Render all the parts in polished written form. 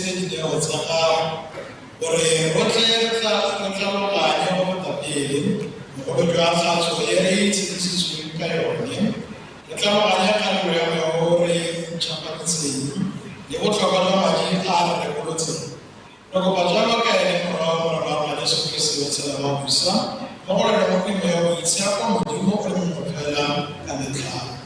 di dineo tsa gago gore rotlhe re tlhaloganye go feta pele mogolo jwa kgatso e re itshedisitsweng ka yone re tlhaloganye kgalelo ya meo re ntšhwafaditseng le botlhokwa jwa madi a re rekolotseng re kopa jalo ka ene morago ga rona Jesu Kriste wa tsela wa busa mo go lona mo pimo ya go itshepa modimo o le mongwe fela ka metlha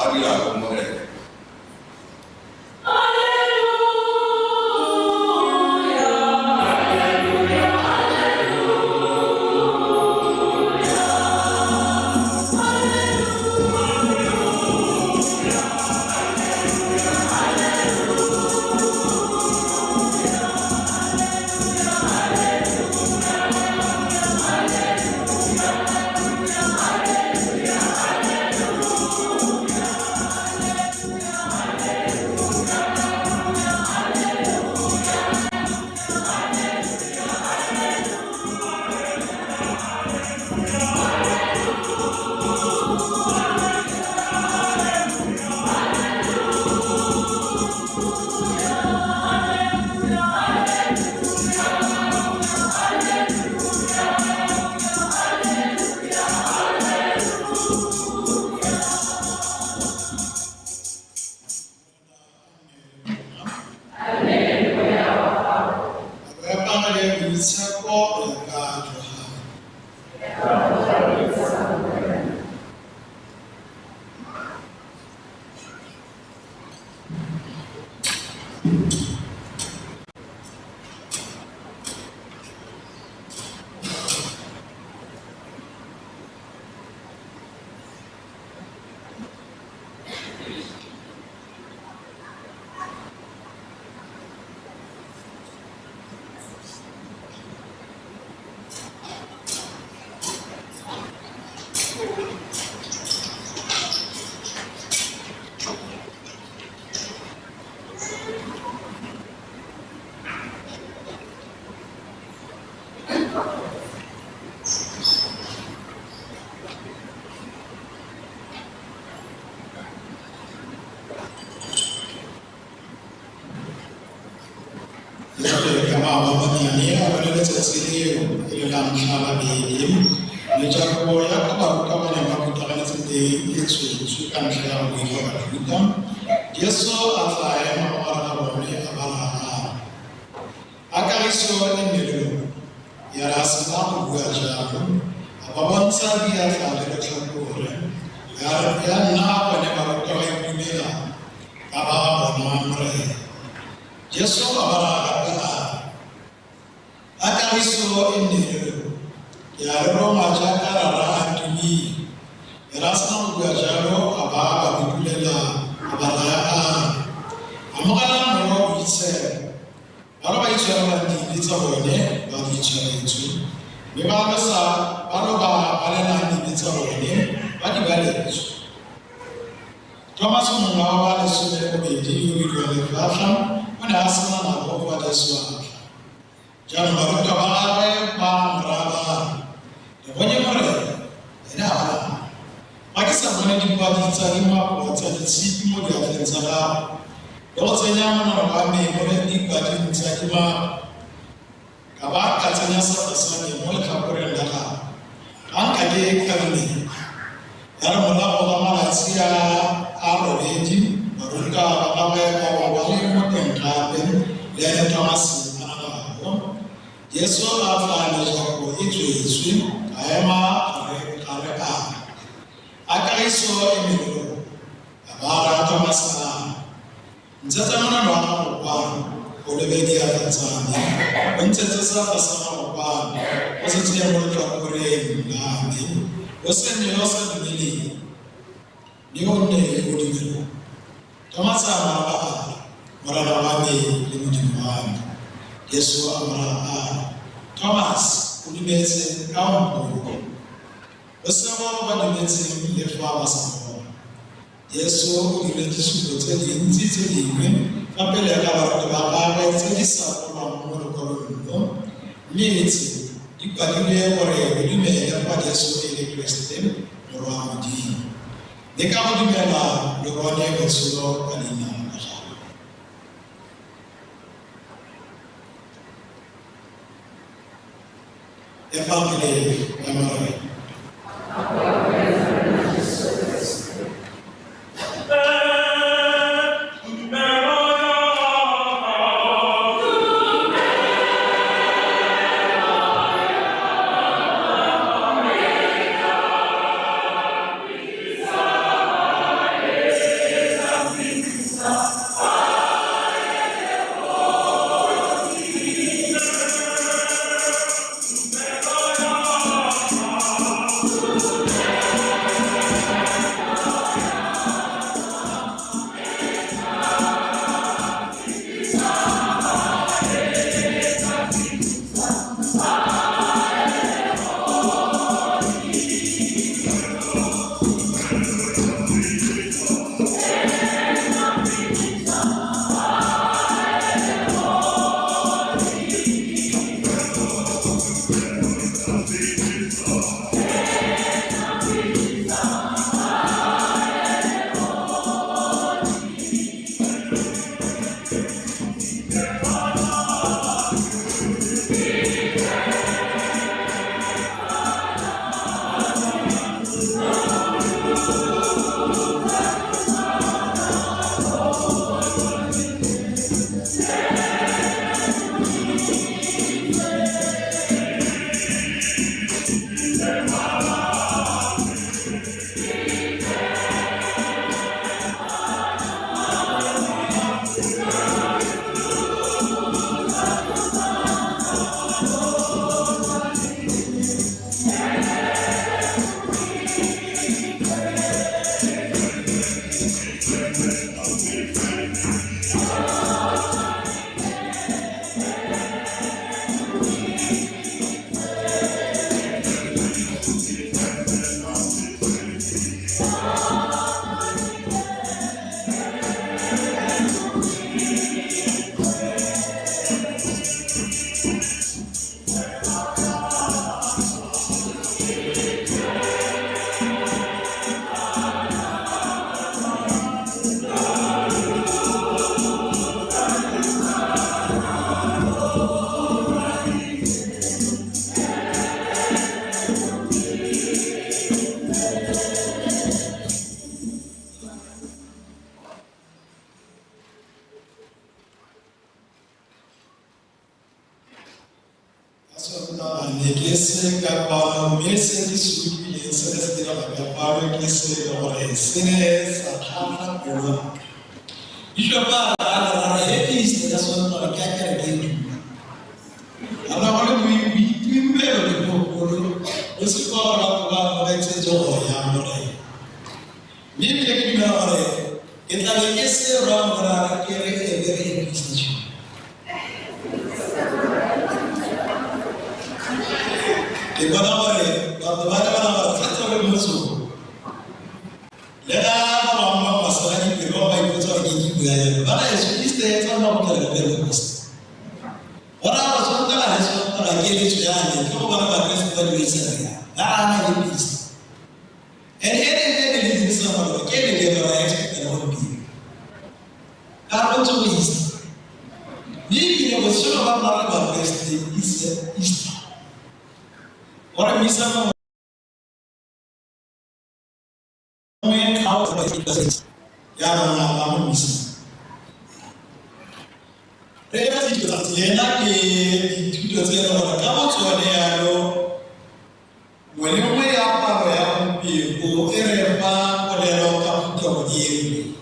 Maria Comore. Esse capalo, esse que subi, esse que tira a capalo, que se esse essa chama pela. Isso é para a revista da sua nora que é aquele. Agora olha o primeiro de pouco, você coloca lá vai ser joia, amor. Mimi que me olha, então esse ramo que é revista. E quando vai fazer o mesmo. Leva uma passagem que vai para o seu guia. Para isso é só uma coisa que eu gosto. Ora, só tá aquele estudante, que eu vou para a classe da universidade. Não é isso. Ele diz isso, aquele que vai explicar o que. Tá muito isso. Vive a você não vai para a classe de isso. Ora, missa não é causa já não missa. Era de Deus, era que Deus era ora, acabou de olhar o ele não é para o era para olhar o capítulo dele.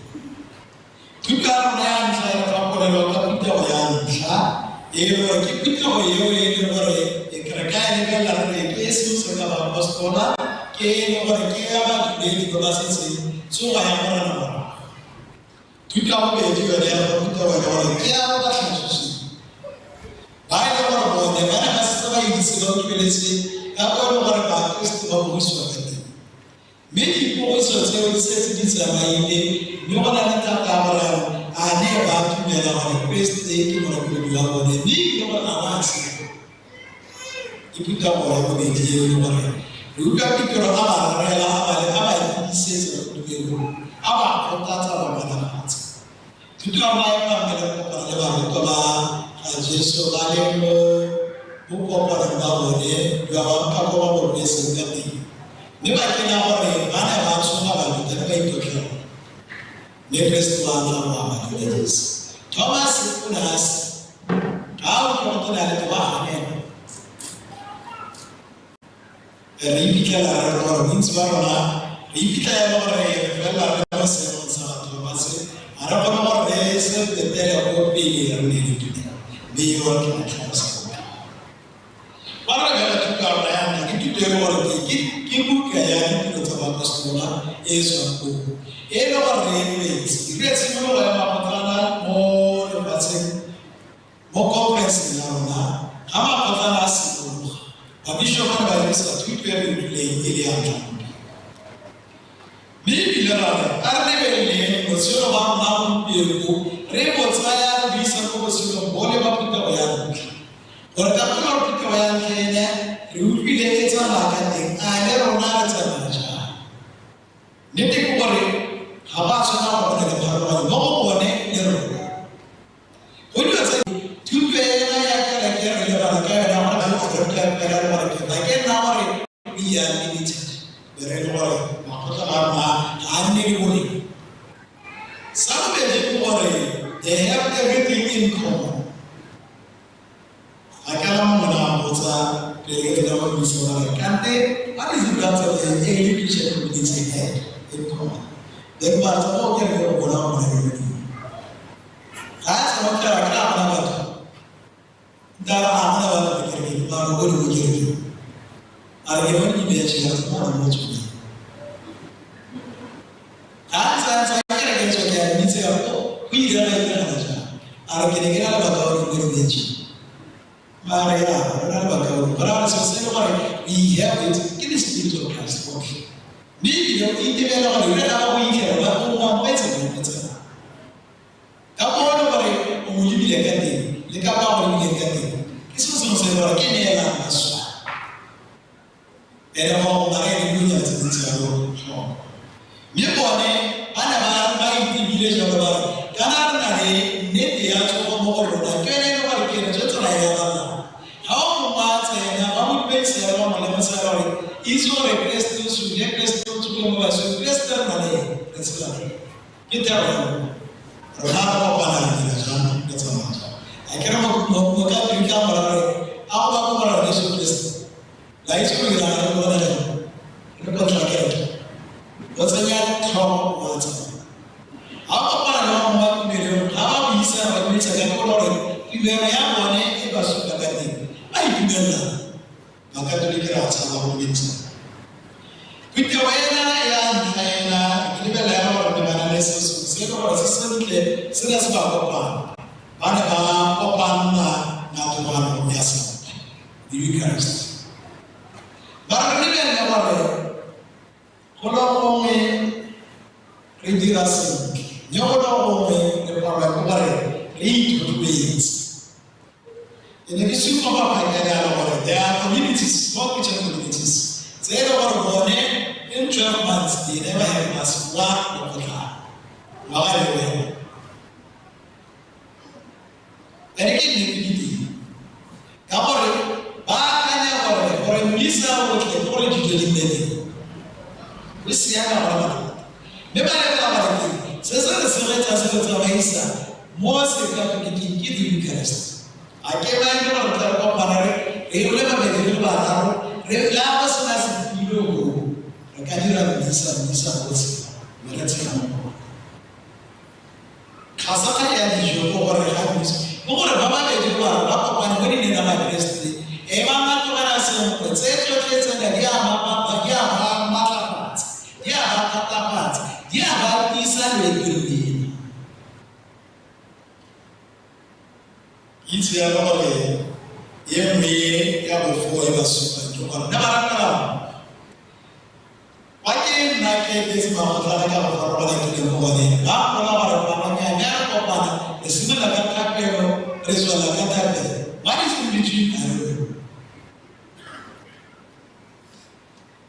Tu cara não é para olhar o capítulo já. Eu aqui capítulo ele agora Kerajaan negara ini Yesus segala pastola ke nomor ke apa di kelas ini semua yang mana kita mau juga dia kita orang ke apa Yesus baik orang boleh mana masih sama ini segala pilih apa orang bagus itu bagus banget mungkin bagus saya di sana ini nyuruh kita kamera ada batu dalam orang Kristus itu orang bilang boleh ni orang awasi itu tahu orang itu dia orang. Juga kita orang apa ini sih sebetulnya apa kota apa mana kita orang yang berada pada level Yesus lalu buku pada bawah ni dua orang kau berbeza sekali. Ni bagi orang mana maksud apa kita itu kira. Ni Kristus Allah apa Yesus. Thomas Kunas tahu kita ada tuan ni. Ripika la orang insbara ripika ya orang yang bela masih sangat masih ada orang yang betul kopi yang ini di orang yang masih orang yang juga orang yang itu orang yang kibu kaya itu sama pastola Yesus aku orang yang ini semua orang yang patana mau masih mau kompresi lah ama patana sih Abisho mana bahasa tu perlu ele anda. Mimi lara, arne beli, masih orang mahu perlu. Rebo saya bisa kau masih boleh bapak kita bayar. Orang tak boleh kita bayar kena. Rupi lagi jangan lagi. Ada orang jangan aja. Nanti kau beri, apa sana orang yang berapa mau boleh nero. Kau juga saya tu perlu ya kira kira Bagian nawar dia ini dari luar, maka karena hanya ini. Sampai di luar, they have everything in common. Akan menambahkan dari dalam misalnya kante, what is the matter with education community in common? Dan bahasa apa yang orang mengenai ini? Saya sebenarnya apa nama? Dalam apa begini, baru begini. Argument ini biasa orang macam ni. Saya kira macam ni saya apa? Kuiran itu aja. Argument kita bahawa orang biasa. Maria, orang bahawa orang sesuatu orang we have it. Ini spiritual transformation. Ni dia ini memang orang apa ini orang orang macam ni. Kamu orang umumnya bila kati, leka apa orang bila kati. Kisah orang kini yang masuk. Era mau main dunia terbicara. Miapone, anak main di village orang. Karena nanti net dia cuma mau orang. Kena orang kena jatuh lagi orang. How much saya nak beli saya orang malam saya. Isu request tu sudah request tu cuma masuk request termana. Request. Kita orang. Orang apa panah kita jangan kita sama. Akhirnya mau kita orang. Apa orang request. Lights will be on one another. Look at that. What's a young top water? How about 1 million? How is that? We say, I don't you may have one if I should have it. I do that. I can't do it outside of winter. With the way I am, level of the analysis, say, or assistantly, so that's about Opan, not one of yourself, the Eucharist. But I never Holome, Redirasi, Yodo, the Paracare, lead to ways. In the issue of there are communities, small kitchen communities. They are born in 12 months, they never have us one of the car. Why? And again, Kamori, Bakanya, or a misa with the quality to the we see our never says the Senate of Mesa, more significant in the Eucharist. I came out of the Companare, they will never be able to Lavas as you a Kadira Misa was Kasaka and you over a happiness. Over a Baba, you are up and winning in a majesty. Emma Matuana, but say your kids and the Yama, Yama, yeah, but this will be. It's a lolly. You may have a forever super. Never. Why can't I get this mouth like a product in the morning? The similar attack is what I got. What is in between?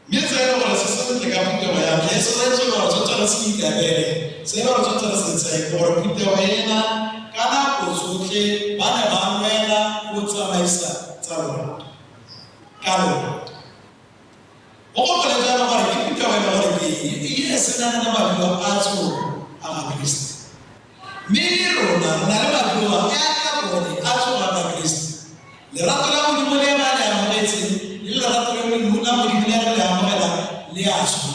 Yes, I know assistant the capital. Yes, let's go to the sea. Say, or to the sea, or put the way in a Kana, Usuke, Banamana, Utsa, Taro. Caro. All the time, yes, and another of Azu, I'm a Christ. Many Rona, Narabua, Yakaboni, Azu, I'm a Christ. The Rattler of the Mulema, I'm waiting, you are not going to Mula, Liasma.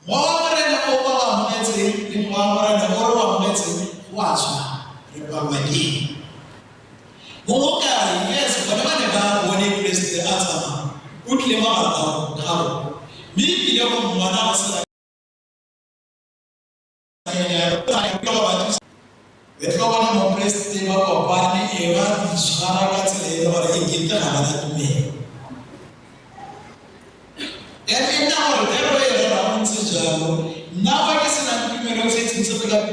More than a Oba, I'm waiting, in Mama and a Goro, I'm waiting, Wasma, Republic. Moka, yes, but I'm when you place the Atama. Utlema Karo. Me, you know, one hour. The government of President of Party, Eva, Sharagat, or a guitar to me. And now, there are now I guess I'm going to say something like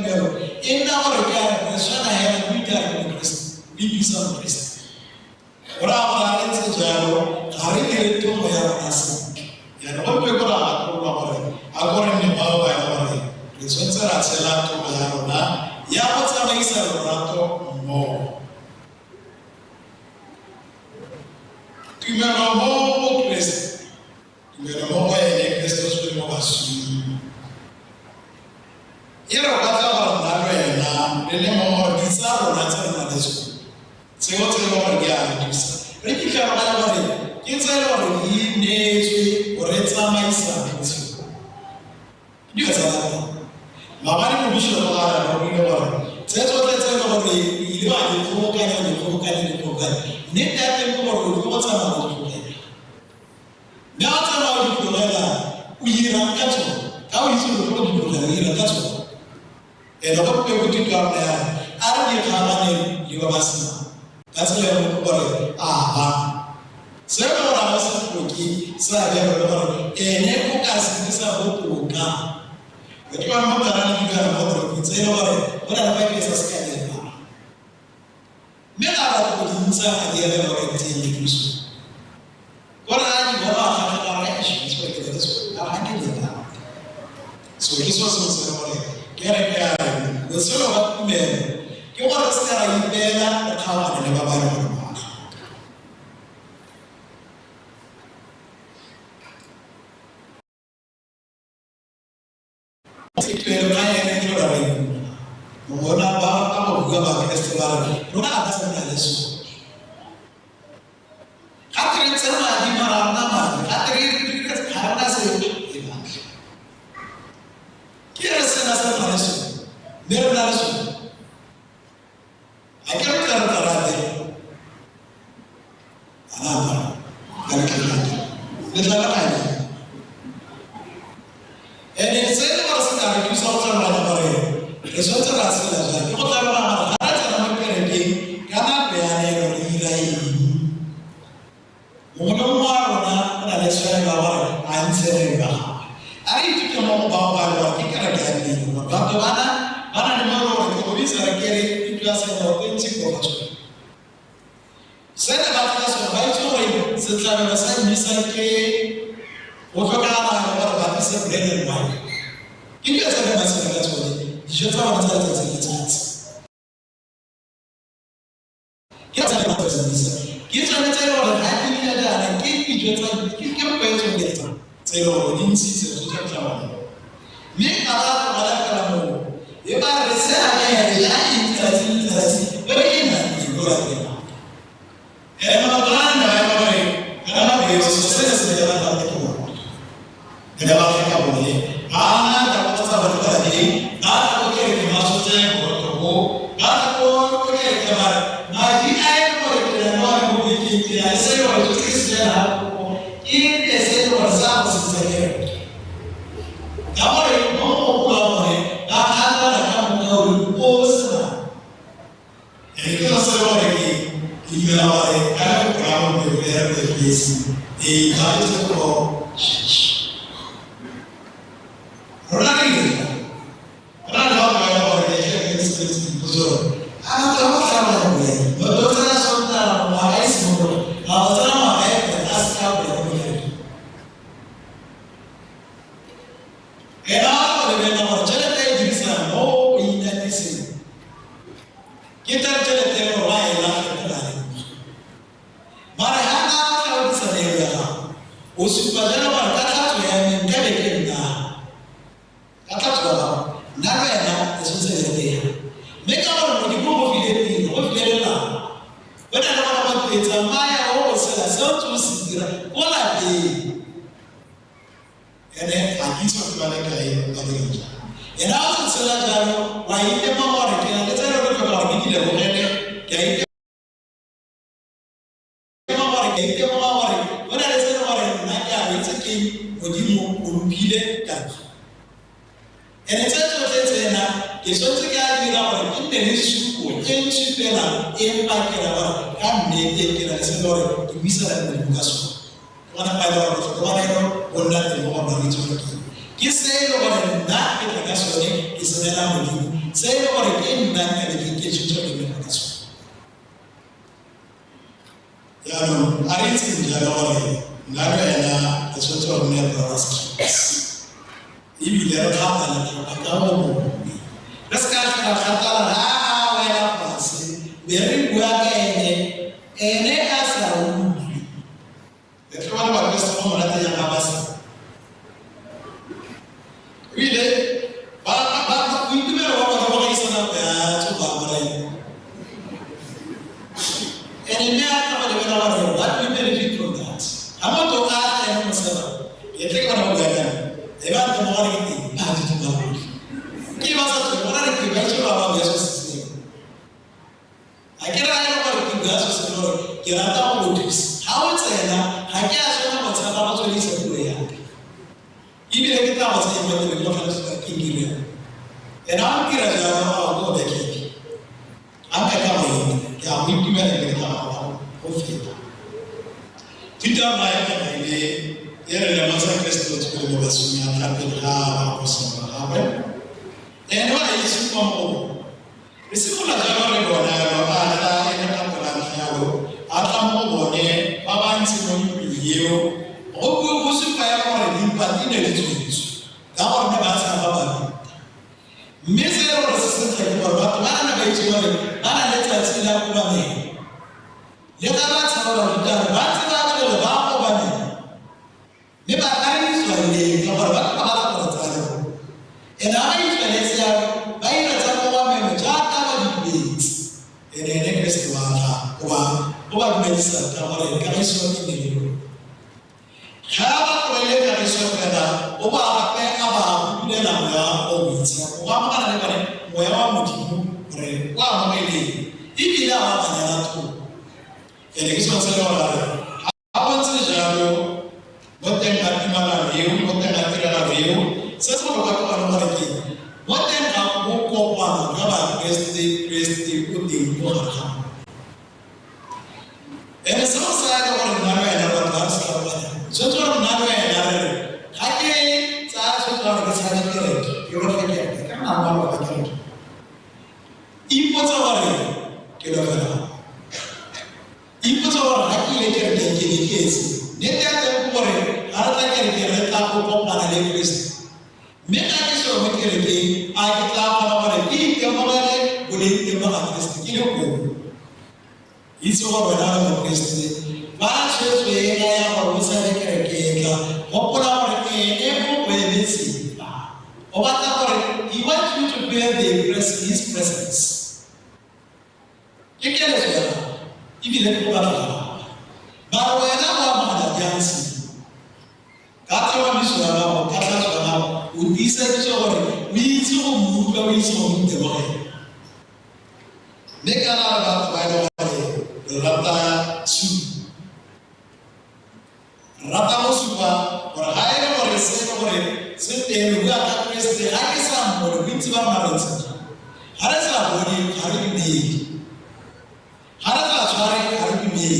in our regard, the Shana had a big Christ, be some Christ. What our parents are, I really told my answer. And what people are according to Baba, the Spencer at Selato Mayarona, Yamata Mesa Rato more. To me, more Christ. To me, more way, Christos will was. You know, what I'm the name of Pizarro, that's say what you want to get. Ricky Carvalho, inside of the nation, or it's a myself. You guys are Mamma Bishop of our says what let's say about the Vocal and the Vocal and the Vocal. Need that temple what's about the now, about the we are catching. How is it to catch? And what people do out there, I don't have you are that's why I'm going to so I was looking, so I never and never cast this out to come. But you are not running to say, what are the ways of scaling? Men are put inside the other orientation. What are you about actions? So this was the sort of men. You want to stay in there, but how can you never buy one? After it's Never knows. I can't tell her that. And it said, "I was going to sort of run away." The sort of us, you put them on a cannot be an error either. One and let's say, I'm saying, I need to come about my work. You can't get me. But the one, the police are getting into us and authentic opportunity. Said about us, by showing since I was saying, Miss what about this bread and wine? Give us a message that's what you should have a chance. Get a message. Get a message or I think that I gave you just like you can pay to get them. Say, oh, in season to touch our make a lot of other. If I say, I but in you go again. And I'm Well, ele que só se olha avança já do botem a timala viu botem a tirana viu se só vai para o aqui botem a pouco para gravar este último porra ele só sai da hora na minha na classe trabalha só tô na minha aqui sai só tô na sala de direito eu vou fazer que não vai fazer e pode agora que não vai ipo so haki leker de kesi ne ta ta ko re ara ta ke ke ta ko na le Kristo me ta ke so me ke ke a ke ta pa na re ke ma le gule ke ma Kristo ki ko iso ba na le Kristo ba che so ye ya ba wo sa le ke ka ko na re ke e ko ko e si o ba ta ko re he wants you to bear the his presence ke ke le so ibi le ko bala ba wa na wa ma da jansi ka ta wa mi so na wa ka ta so na u di sa so wa mi so mu ka wi so mu de wa ne ka na ba ba da wa rata su rata mo su ba or ha ere mo se te ru ga ka Kristo ha ke sa mo wi ti ba ma ro ara sa bo ni hari ni harata chare harbi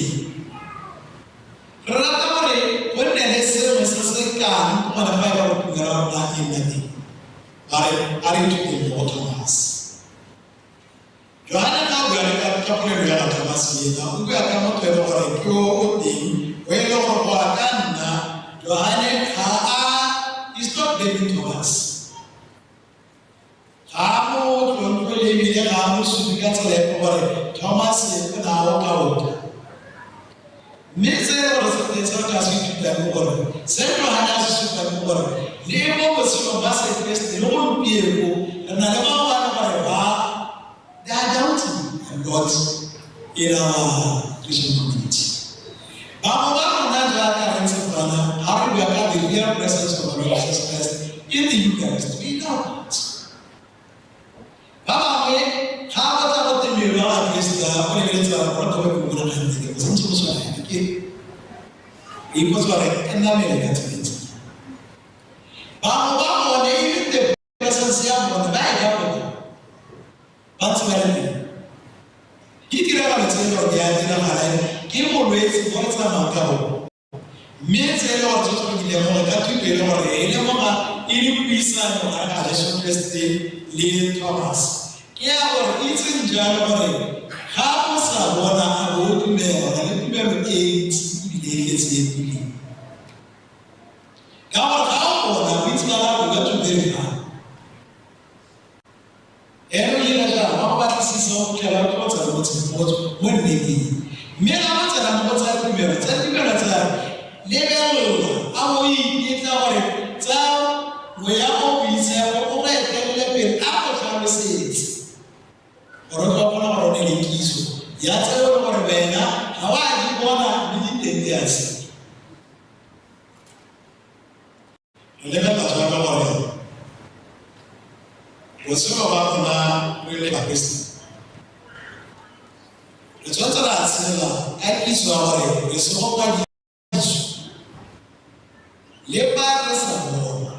ratamare wonne hesse mesase kan kuma da fayar ku gara da inati are to the Thomas Johanna ka ga ka pole ga Thomas ye da u ga ka mo to ore ko odi we lo ko atanna Johanna ka is not David Thomas Amo to le mi da amo su ga tele ore Thomas ye na o ka o me se ro se te ka su ta ko se ro hana su ta ko le mo ko su ba se Kristo lo bi e ko na le ma wa na ba they are doubting and God in our Christian community ba mo na ja ka ran se bana how we are the real presence of our Lord Jesus Christ in the Eucharist we know Baba me how about the mirror is the only way to protocol we want to do it so so okay it was like and na me get it Baba ne even the presence ya mo na ya ko but when he tira la tele o dia dina mala ki mo we si mo sa ma ka o me se lo to to ni le mo ka tu pe lo re le mo ma ili pisa no ara ka so Kristo le Thomas ya wa itin January ha ko sa bona abo tu me o le tu me e ti le ke ti ti ka wa ha ko na bi ti ala ko ga tu de ha ero ye na ja wa ba ti si so ke la ko ta mo ti mo ni ni me la ma ta na mo ta ku me ta ti me ta le be lo awo yi ti ta wa re ta we ya ko bi se ko ko ke le pe a ko sa me se Oroto kuna warone likizo. Yate wale warwena hawaji bona nijitendiasi. Nileka tatuwa wale. Wasema wako na wile wa Kristo. Nituwata la asila akizo wale. Wasema kwa jizu. Lepa resa mwoma.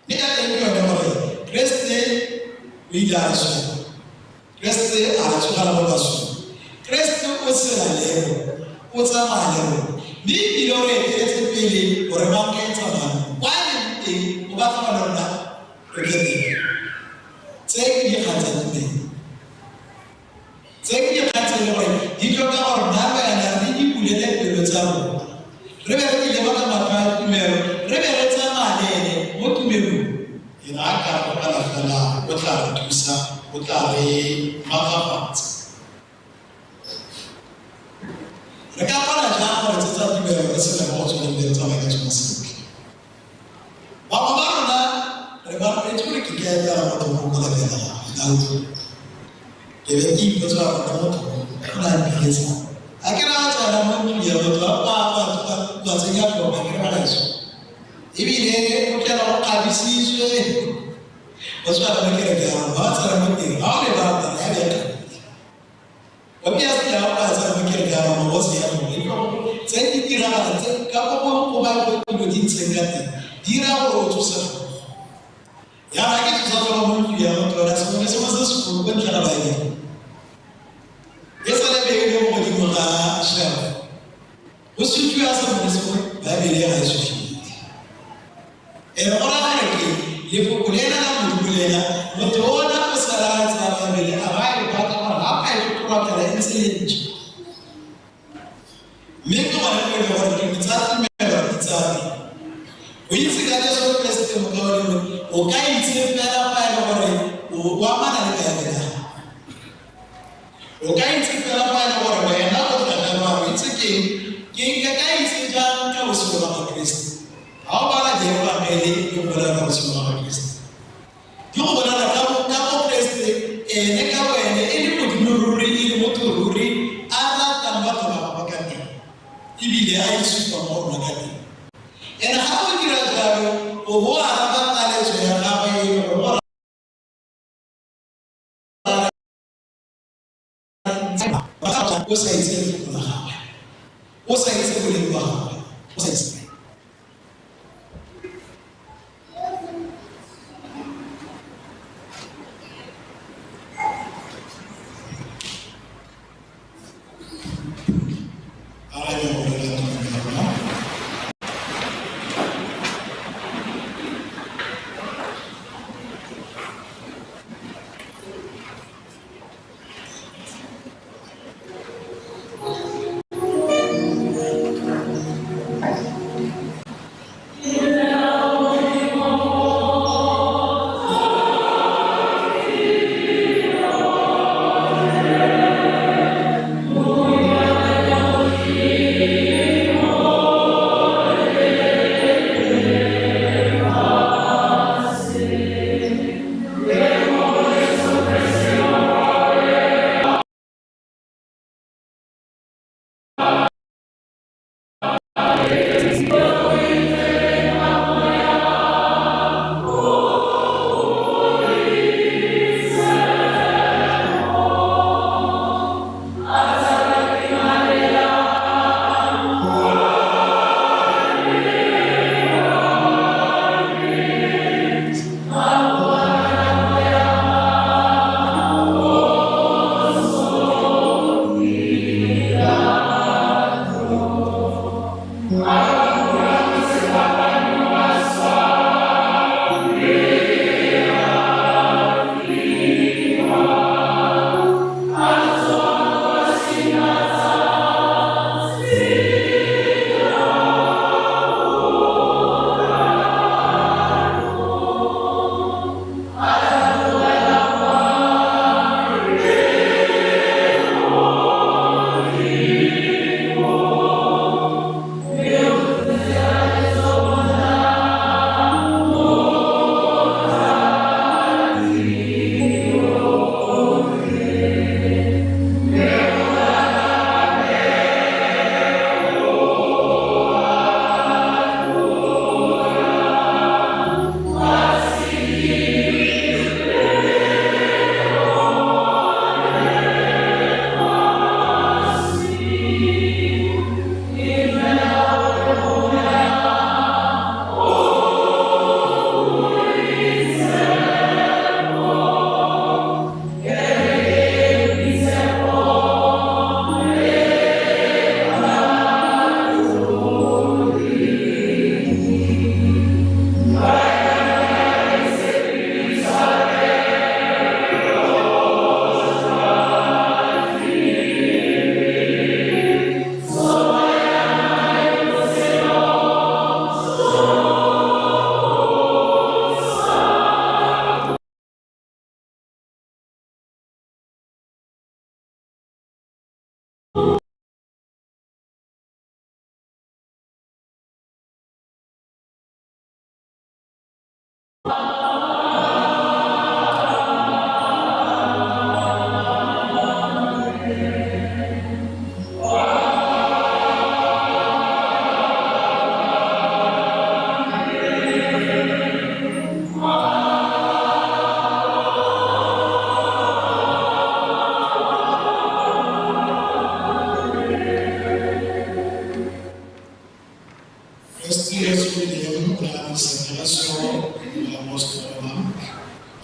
Nika tengiwa na wale. Kristo wida asu. Kristo anachukua na basu. Kristo osela leo. Osama leo. Ni ilore kete pili oremanke tsana. Kwani ndi ubata malona. Rekete. Tseki yakatane. Tseki yakatane leo. Dikota ornaba yana ndi kulele pelo tsamo. Rebe ile baka maka kumero. Rebe tsama lele motumero. Ina aka kwa la fala kota tusa. Utare makapat. Rekapa na jambo tata kibe resela kwa watu ndio tama kwa msingi. Baba bana reba eturi kigenda na watu kwa la Daudi. Kile kipo cha watu kuna pesa. Akira hata na mtu ya watu hapa kwa zinga kwa kwa Yesu. Hivi ile ukiona kabisizwe What's what I'm going to get? What's what I'm going to get? All about that. Obviously, our eyes are looking down on what's happening. Say, you know, say, couple of people didn't say that. Dira or to suffer. Yeah, I get to suffer. You are not to us. When someone says, when can I buy it? Yes, I may go with you on shelf. What should you ask them this way? That may have a and all I if you put in a Mulena, but all that was a family, a high part of a high incident. Make one of the Italian member Italy. We see that as well as the government, or kind of better or woman and Canada. Or kind of better or and now it's a king, King Kakai is down to our Christ. How about the family? You will have a Christ. You will have a couple Christ, and a couple and any would really want to read other than what of Magadi. If the eyes from Magadi. And how would you have or what other talents we have or what? What's I say for the Hawaii? What's I say for the Hawaii? What's I say?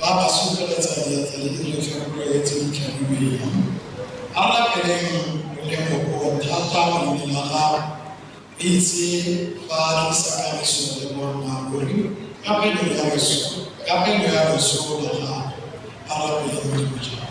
Aba super let's say February 18 January. Ala peleng olemo ko tata nilala isi bari sakali so de morna gori kapelo ya so la ala peleng muja.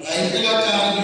Raih pela cara de